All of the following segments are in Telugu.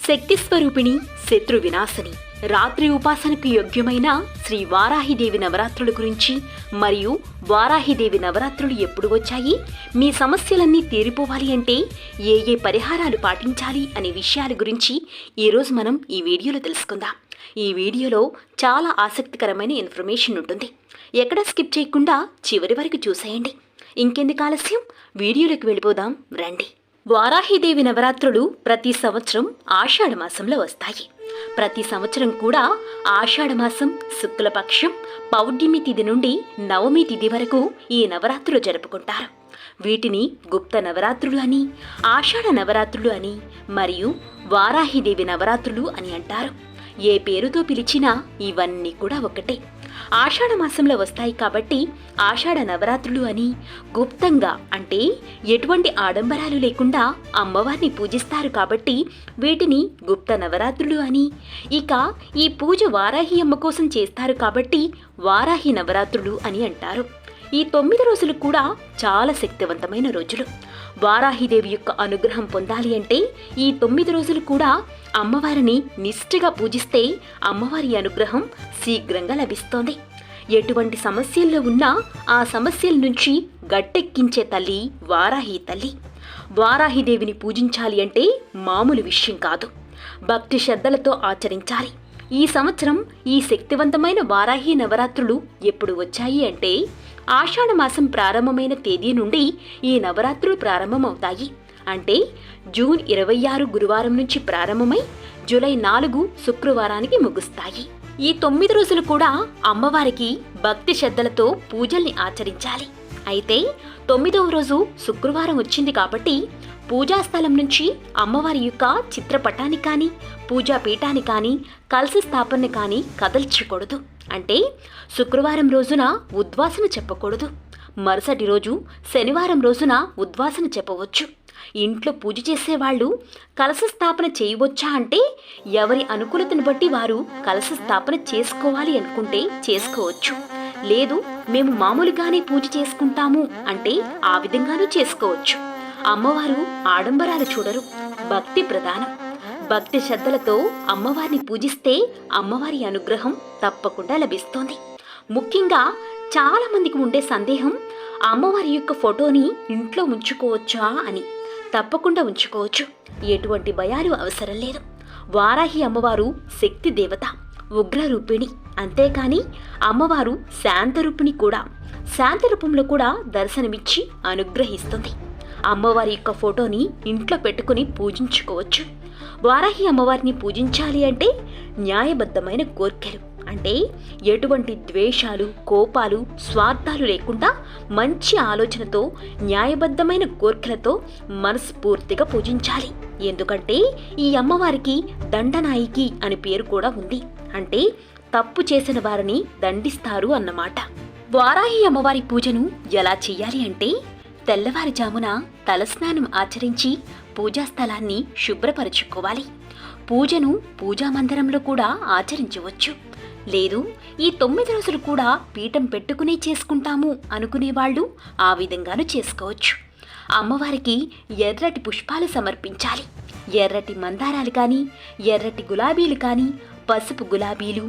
శక్తి స్వరూపిణి, శత్రు వినాశని, రాత్రి ఉపాసనకు యోగ్యమైన శ్రీ వారాహిదేవి నవరాత్రుల గురించి మరియు వారాహిదేవి నవరాత్రులు ఎప్పుడు వచ్చాయి, మీ సమస్యలన్నీ తీరిపోవాలి అంటే ఏ పరిహారాలు పాటించాలి అనే విషయాల గురించి ఈరోజు మనం ఈ వీడియోలో తెలుసుకుందాం. ఈ వీడియోలో చాలా ఆసక్తికరమైన ఇన్ఫర్మేషన్ ఉంటుంది. ఎక్కడ స్కిప్ చేయకుండా చివరి వరకు చూసేయండి. ఇంకెందుకు ఆలస్యం, వీడియోలోకి వెళ్ళిపోదాం రండి. వారాహిదేవి నవరాత్రులు ప్రతి సంవత్సరం ఆషాఢ మాసంలో వస్తాయి. ప్రతి సంవత్సరం కూడా ఆషాఢమాసం శుక్లపక్షం పౌర్ణమి తిథి నుండి నవమి తిథి వరకు ఈ నవరాత్రులు జరుపుకుంటారు. వీటిని గుప్త నవరాత్రులు అని, ఆషాఢ నవరాత్రులు అని మరియు వారాహిదేవి నవరాత్రులు అని అంటారు. ఏ పేరుతో పిలిచినా ఇవన్నీ కూడా ఒకటే. ఆషాఢ మాసంలో వస్తాయి కాబట్టి ఆషాఢ నవరాత్రులు అని, గుప్తంగా అంటే ఎటువంటి ఆడంబరాలు లేకుండా అమ్మవారిని పూజిస్తారు కాబట్టి వీటిని గుప్త నవరాత్రులు అని, ఇక ఈ పూజ వారాహి అమ్మ కోసం చేస్తారు కాబట్టి వారాహి నవరాత్రులు అని అంటారు. ఈ 9 రోజులు కూడా చాలా శక్తివంతమైన రోజులు. వారాహిదేవి యొక్క అనుగ్రహం పొందాలి అంటే ఈ 9 రోజులు కూడా అమ్మవారిని నిష్ఠగా పూజిస్తే అమ్మవారి అనుగ్రహం శీఘ్రంగా లభిస్తోంది. ఎటువంటి సమస్యల్లో ఉన్నా ఆ సమస్యల నుంచి గట్టెక్కించే తల్లి వారాహి తల్లి. వారాహిదేవిని పూజించాలి అంటే మామూలు విషయం కాదు. భక్తి శ్రద్ధలతో ఆచరించాలి. ఈ సంవత్సరం ఈ శక్తివంతమైన వారాహి నవరాత్రులు ఎప్పుడు వచ్చాయి అంటే ఆషాఢ మాసం ప్రారంభమైన తేదీ నుండి ఈ నవరాత్రులు ప్రారంభమవుతాయి. అంటే జూన్ 26 గురువారం నుంచి ప్రారంభమై జూలై 4 శుక్రవారానికి ముగుస్తాయి. ఈ 9 రోజులు కూడా అమ్మవారికి భక్తి శ్రద్ధలతో పూజల్ని ఆచరించాలి. అయితే 9వ రోజు శుక్రవారం వచ్చింది కాబట్టి పూజాస్థలం నుంచి అమ్మవారి యొక్క చిత్రపటాన్ని కానీ, పూజాపీఠాన్ని కానీ, కలశ స్థాపన కానీ కదల్చకూడదు. అంటే శుక్రవారం రోజున ఉద్వాసన చెప్పకూడదు. మరుసటి రోజు శనివారం రోజున ఉద్వాసన చెప్పవచ్చు. ఇంట్లో పూజ చేసేవాళ్ళు కలశ స్థాపన చేయవచ్చా అంటే ఎవరి అనుకూలతను బట్టి వారు కలశ స్థాపన చేసుకోవాలి అనుకుంటే చేసుకోవచ్చు. లేదు మేము మామూలుగానే పూజ చేసుకుంటాము అంటే ఆ విధంగానూ చేసుకోవచ్చు. అమ్మవారు ఆడంబరాలు చూడరు, భక్తి ప్రధానం. భక్తి శ్రద్ధలతో అమ్మవారిని పూజిస్తే అమ్మవారి అనుగ్రహం తప్పకుండా లభిస్తోంది. ముఖ్యంగా చాలా మందికి ఉండే సందేహం, అమ్మవారి యొక్క ఫోటోని ఇంట్లో ఉంచుకోవచ్చా అని. తప్పకుండా ఉంచుకోవచ్చు. ఎటువంటి భయాలు అవసరం లేదు. వారాహి అమ్మవారు శక్తి దేవత, ఉగ్రరూపిణి. అంతేకాని అమ్మవారు శాంతరూపిణి కూడా. శాంత రూపంలో కూడా దర్శనమిచ్చి అనుగ్రహిస్తుంది. అమ్మవారి యొక్క ఫోటోని ఇంట్లో పెట్టుకుని పూజించుకోవచ్చు. వారాహి అమ్మవారిని పూజించాలి అంటే న్యాయబద్ధమైన కోర్కెలు, అంటే ఎటువంటి ద్వేషాలు, కోపాలు, స్వార్థాలు లేకుండా మంచి ఆలోచనతో న్యాయబద్ధమైన కోర్కెలతో మనస్ఫూర్తిగా పూజించాలి. ఎందుకంటే ఈ అమ్మవారికి దండనాయికి అని పేరు కూడా ఉంది. అంటే తప్పు చేసిన వారిని దండిస్తారు అన్నమాట. వారాహి అమ్మవారి పూజను ఎలా చెయ్యాలి అంటే తెల్లవారుజామున తలస్నానం ఆచరించి పూజాస్థలాన్ని శుభ్రపరచుకోవాలి. పూజను పూజా మందిరంలో కూడా ఆచరించవచ్చు. లేదు ఈ 9 రోజులు కూడా పీఠం పెట్టుకునే చేసుకుంటాము అనుకునేవాళ్ళు ఆ విధంగానూ చేసుకోవచ్చు. అమ్మవారికి ఎర్రటి పుష్పాలు సమర్పించాలి. ఎర్రటి మందారాలు కానీ, ఎర్రటి గులాబీలు కానీ, పసుపు గులాబీలు,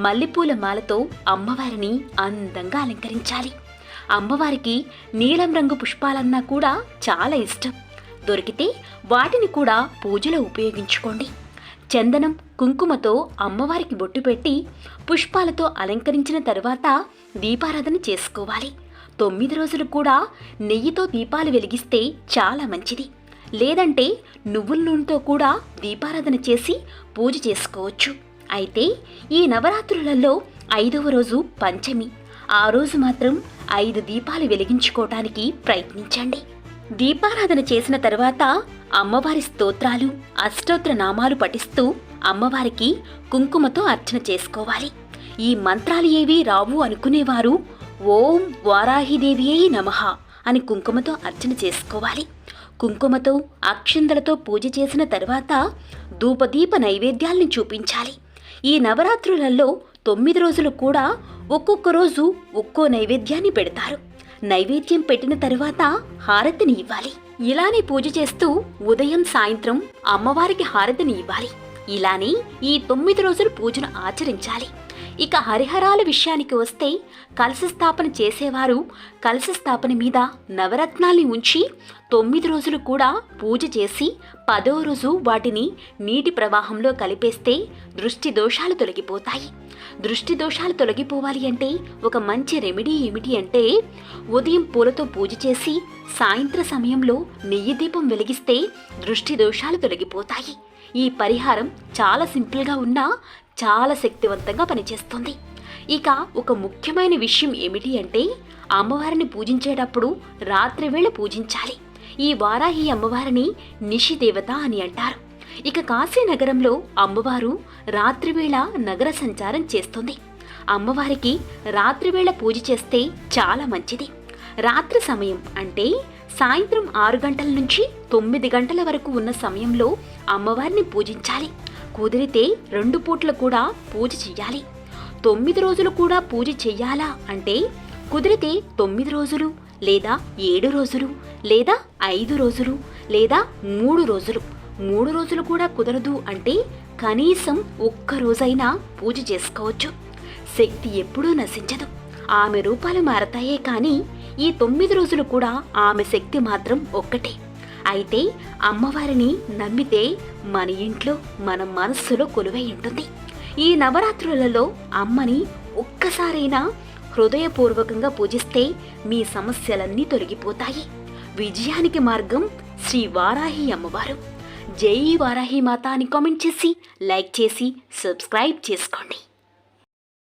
మల్లెపూల మాలతో అమ్మవారిని అందంగా అలంకరించాలి. అమ్మవారికి నీలం రంగు పుష్పాలన్నా కూడా చాలా ఇష్టం. దొరికితే వాటిని కూడా పూజలో ఉపయోగించుకోండి. చందనం, కుంకుమతో అమ్మవారికి బొట్టు పెట్టి పుష్పాలతో అలంకరించిన తర్వాత దీపారాధన చేసుకోవాలి. 9 రోజులు కూడా నెయ్యితో దీపాలు వెలిగిస్తే చాలా మంచిది. లేదంటే నువ్వుల నూనెతో కూడా దీపారాధన చేసి పూజ చేసుకోవచ్చు. అయితే ఈ నవరాత్రులలో 5వ రోజు పంచమి. ఆ రోజు మాత్రం 5 దీపాలు వెలిగించుకోవటానికి ప్రయత్నించండి. దీపారాధన చేసిన తర్వాత అమ్మవారి స్తోత్రాలు, అష్టోత్తర నామాలు పఠిస్తూ అమ్మవారికి కుంకుమతో అర్చన చేసుకోవాలి. ఈ మంత్రాలు ఏవీ రావు అనుకునేవారు ఓం వారాహిదేవియే నమః అని కుంకుమతో అర్చన చేసుకోవాలి. కుంకుమతో అక్షింతలతో పూజ చేసిన తర్వాత ధూపదీప నైవేద్యాల్ని చూపించాలి. ఈ నవరాత్రులలో 9 రోజులు కూడా ఒక్కొక్క రోజు ఒక్కో నైవేద్యాన్ని పెడతారు. నైవేద్యం పెట్టిన తర్వాత హారతిని ఇవ్వాలి. ఇలానే పూజ చేస్తూ ఉదయం సాయంత్రం అమ్మవారికి హారతిని ఇవ్వాలి. ఇలానే ఈ 9 రోజులు పూజను ఆచరించాలి. ఇక హరిహరాల విషయానికి వస్తే కలశ స్థాపన చేసేవారు కలశ స్థాపన మీద నవరత్నాల్ని ఉంచి 9 రోజులు కూడా పూజ చేసి 10వ రోజు వాటిని నీటి ప్రవాహంలో కలిపేస్తే దృష్టి దోషాలు తొలగిపోతాయి. దృష్టి దోషాలు తొలగిపోవాలి అంటే ఒక మంచి రెమెడీ ఏమిటి అంటే ఉదయం పూలతో పూజ చేసి సాయంత్ర సమయంలో నెయ్యి దీపం వెలిగిస్తే దృష్టి దోషాలు తొలగిపోతాయి. ఈ పరిహారం చాలా సింపుల్గా ఉన్నా చాలా శక్తివంతంగా పనిచేస్తుంది. ఇక ఒక ముఖ్యమైన విషయం ఏమిటి అంటే అమ్మవారిని పూజించేటప్పుడు రాత్రివేళ పూజించాలి. ఈ వారాహి అమ్మవారిని నిషిదేవత అని అంటారు. ఇక కాశీ నగరంలో అమ్మవారు రాత్రివేళ నగర సంచారం చేస్తుంది. అమ్మవారికి రాత్రివేళ పూజ చేస్తే చాలా మంచిది. రాత్రి సమయం అంటే సాయంత్రం 6 గంటల నుంచి 9 గంటల వరకు ఉన్న సమయంలో అమ్మవారిని పూజించాలి. కుదిరితే 2 పూట్ల కూడా పూజ చెయ్యాలి. 9 రోజులు కూడా పూజ చెయ్యాలా అంటే కుదిరితే 9 రోజులు లేదా 7 రోజులు లేదా 5 రోజులు లేదా 3 రోజులు. 3 రోజులు కూడా కుదరదు అంటే కనీసం 1 రోజైనా పూజ చేసుకోవచ్చు. శక్తి ఎప్పుడూ నశించదు. ఆమె రూపాలు మారతాయే కానీ ఈ 9 రోజులు కూడా ఆమె శక్తి మాత్రం ఒక్కటే. అయితే అమ్మవారిని నమ్మితే మన ఇంట్లో మన మనస్సులో కొలువై ఉంటుంది. ఈ నవరాత్రులలో అమ్మని ఒక్కసారైనా హృదయపూర్వకంగా పూజిస్తే మీ సమస్యలన్నీ తొలగిపోతాయి. విజయానికి మార్గం శ్రీ వారాహి అమ్మవారు. జై వారాహి మాత అని కామెంట్ చేసి లైక్ చేసి సబ్స్క్రైబ్ చేసుకోండి.